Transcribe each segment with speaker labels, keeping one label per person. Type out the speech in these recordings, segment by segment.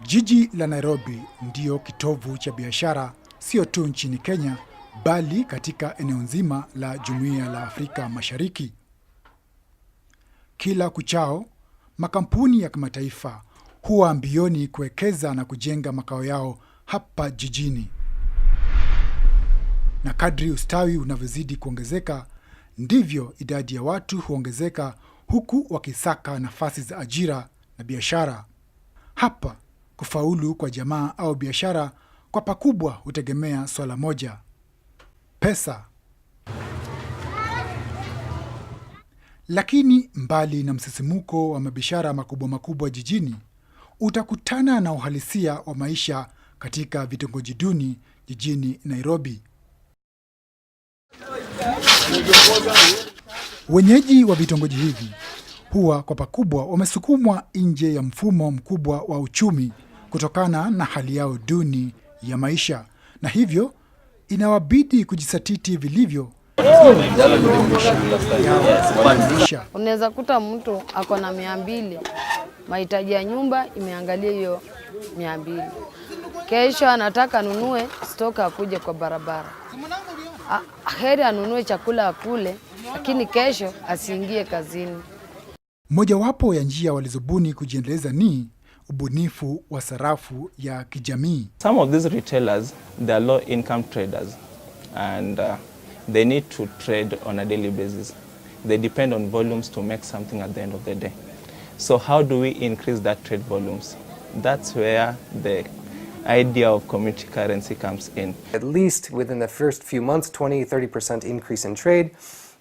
Speaker 1: Jiji la Nairobi ndio kitovu cha biashara sio tu nchini Kenya bali katika eneo nzima la Jumuiya la Afrika Mashariki. Kila kuchao, makampuni ya kimataifa huwa mbioni kuwekeza na kujenga makao yao hapa jijini. Na kadri ustawi unavyozidi kuongezeka, ndivyo idadi ya watu huongezeka huku wakisaka nafasi za ajira na biashara. Hapa kufaulu kwa jamaa au biashara kwa pakubwa hutegemea swala moja: pesa. Lakini mbali na msisimuko wa mabiashara makubwa jijini, utakutana na uhalisia wa maisha katika vitongoji duni jijini Nairobi. Wenyeji wa vitongoji hivi huwa kwa pakubwa wamesukumwa nje ya mfumo mkubwa wa uchumi kutokana na hali yao duni ya maisha, na hivyo inawabidi kujisatiti vilivyo.
Speaker 2: Unaweza kuta mtu ako na 200, mahitaji ya nyumba imeangalia hiyo 200. Kesho anataka anunue stoka akuje kwa barabara. Heri anunue chakula akule, lakini kesho asiingie kazini.
Speaker 1: Mojawapo ya njia walizobuni kujiendeleza ni ubunifu wa sarafu ya kijamii.
Speaker 3: Some of these retailers, they are low income traders and they need to trade on a daily basis. They depend on volumes to make something at the end of the day. So how do we increase that trade volumes? That's where the idea of community currency comes in.
Speaker 4: At least within the first few months, 20-30% increase in trade.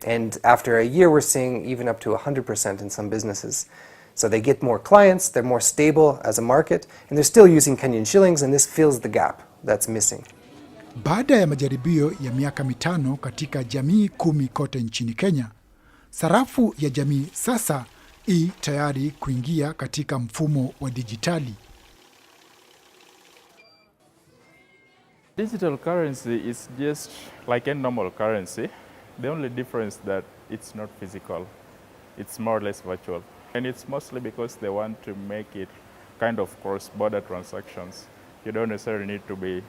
Speaker 4: And after a year, we're seeing even up to 100% in some businesses. So they get more clients, they're more stable as a market, and they're still using Kenyan shillings, and this fills the gap that's missing.
Speaker 1: Baada ya majaribio ya miaka 5 katika jamii 10 kote nchini Kenya, sarafu ya jamii sasa tayari kuingia katika mfumo wa digitali.
Speaker 5: Digital currency is just like any normal currency. The only difference that it's not physical. It's more or less virtual. And it's mostly because they want to make it kind of cross-border transactions. You don't necessarily need to be,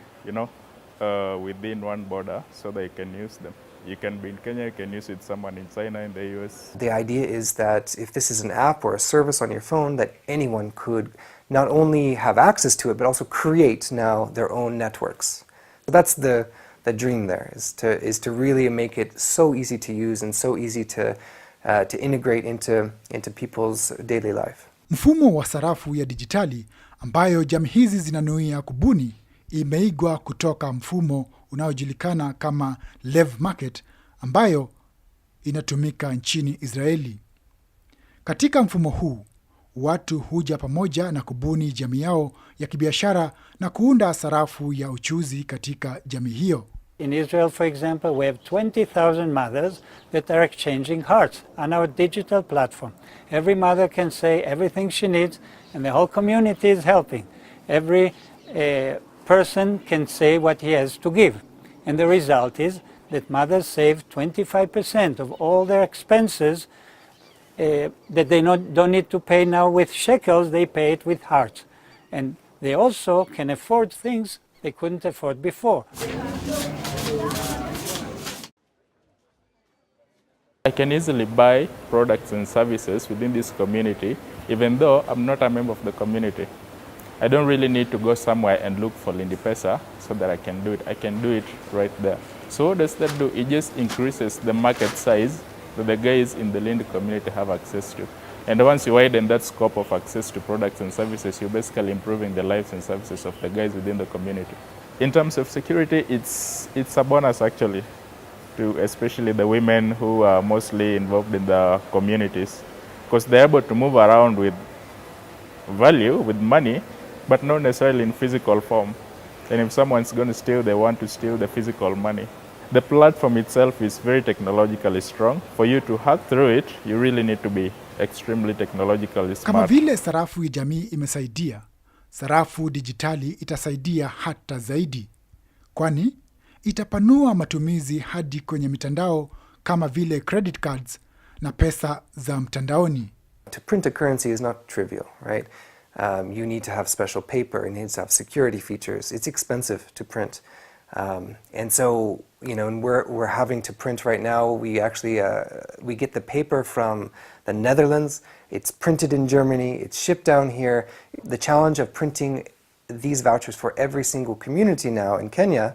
Speaker 5: within one border so they can use them. You can be in Kenya, you can use it with someone in China, in the US.
Speaker 4: The idea is that if this is an app or a service on your phone, that anyone could not only have access to it, but also create now their own networks. So that's the dream there, is to really make it so easy to use and so easy to integrate into people's daily life.
Speaker 1: Mfumo wa sarafu ya digitali ambayo jamii hizi zinanuia kubuni imeigwa kutoka mfumo unaojulikana kama Lev Market ambayo inatumika nchini Israeli. Katika mfumo huu, watu huja pamoja na kubuni jamii yao ya kibiashara na kuunda sarafu ya uchuzi katika jamii hiyo.
Speaker 6: In Israel, for example, we have 20,000 mothers that are exchanging hearts on our digital platform. Every mother can say everything she needs, and the whole community is helping. Every person can say what he has to give. And the result is that mothers save 25% of all their expenses that they don't need to pay now with shekels, they pay it with hearts. And they also can afford things they couldn't afford before.
Speaker 5: I can easily buy products and services within this community, even though I'm not a member of the community. I don't really need to go somewhere and look for Lindi Pesa so that I can do it. I can do it right there. So what does that do? It just increases the market size that the guys in the Lindi community have access to. And once you widen that scope of access to products and services, you're basically improving the lives and services of the guys within the community. In terms of security, it's a bonus actually, to especially the women who are mostly involved in the communities, because they're able to move around with value, with money, but not necessarily in physical form. And if someone's going to steal, they want to steal the physical money. The platform itself is very technologically strong. For you to hack through it, you really need to be extremely technologically smart.
Speaker 1: Kama vile sarafu ya jamii imesaidia, sarafu digitali itasaidia hata zaidi, kwani itapanua matumizi hadi kwenye mitandao kama vile credit cards na pesa za mtandaoni.
Speaker 4: To print a currency is not trivial, right? You need to have special paper. It needs to have security features. It's expensive to print. And so, and we're having to print right now. We actually, we get the paper from the Netherlands. It's printed in Germany. It's shipped down here. The challenge of printing these vouchers for every single community now in Kenya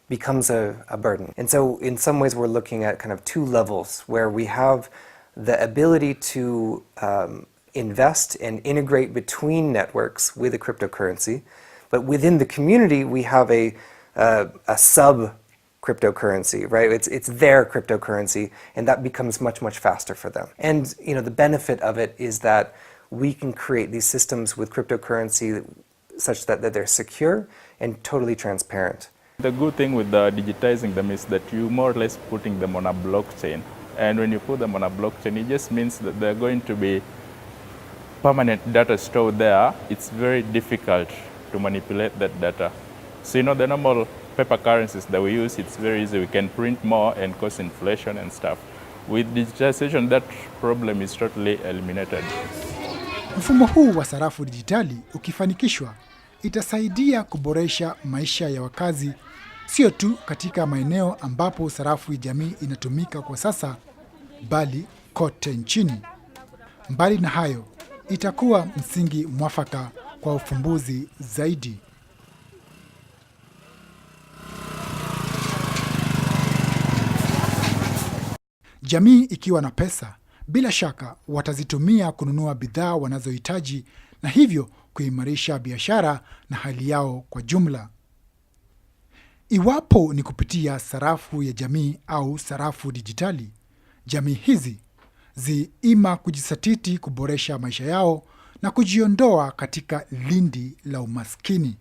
Speaker 4: becomes a burden. And so in some ways we're looking at kind of two levels where we have the ability to invest and integrate between networks with a cryptocurrency, but within the community we have a sub cryptocurrency, right? It's their cryptocurrency, and that becomes much, much faster for them. And the benefit of it is that we can create these systems with cryptocurrency such that they're secure and totally transparent.
Speaker 5: The good thing with digitizing them is that you more or less putting them on a blockchain. And when you put them on a blockchain, it just means that they're going to be permanent data stored there. It's very difficult to manipulate that data. So the normal paper currencies that we use, it's very easy. We can print more and cause inflation and stuff. With digitization, that problem is totally eliminated.
Speaker 1: Mfumo huu wa sarafu dijitali ukifanikishwa, itasaidia kuboresha maisha ya wakazi, sio tu katika maeneo ambapo sarafu ya jamii inatumika kwa sasa, bali kote nchini. Mbali na hayo, itakuwa msingi mwafaka kwa ufumbuzi zaidi. Jamii ikiwa na pesa, bila shaka watazitumia kununua bidhaa wanazohitaji na hivyo kuimarisha biashara na hali yao kwa jumla. Iwapo ni kupitia sarafu ya jamii au sarafu dijitali, jamii hizi ziima kujisatiti kuboresha maisha yao na kujiondoa katika lindi la umaskini.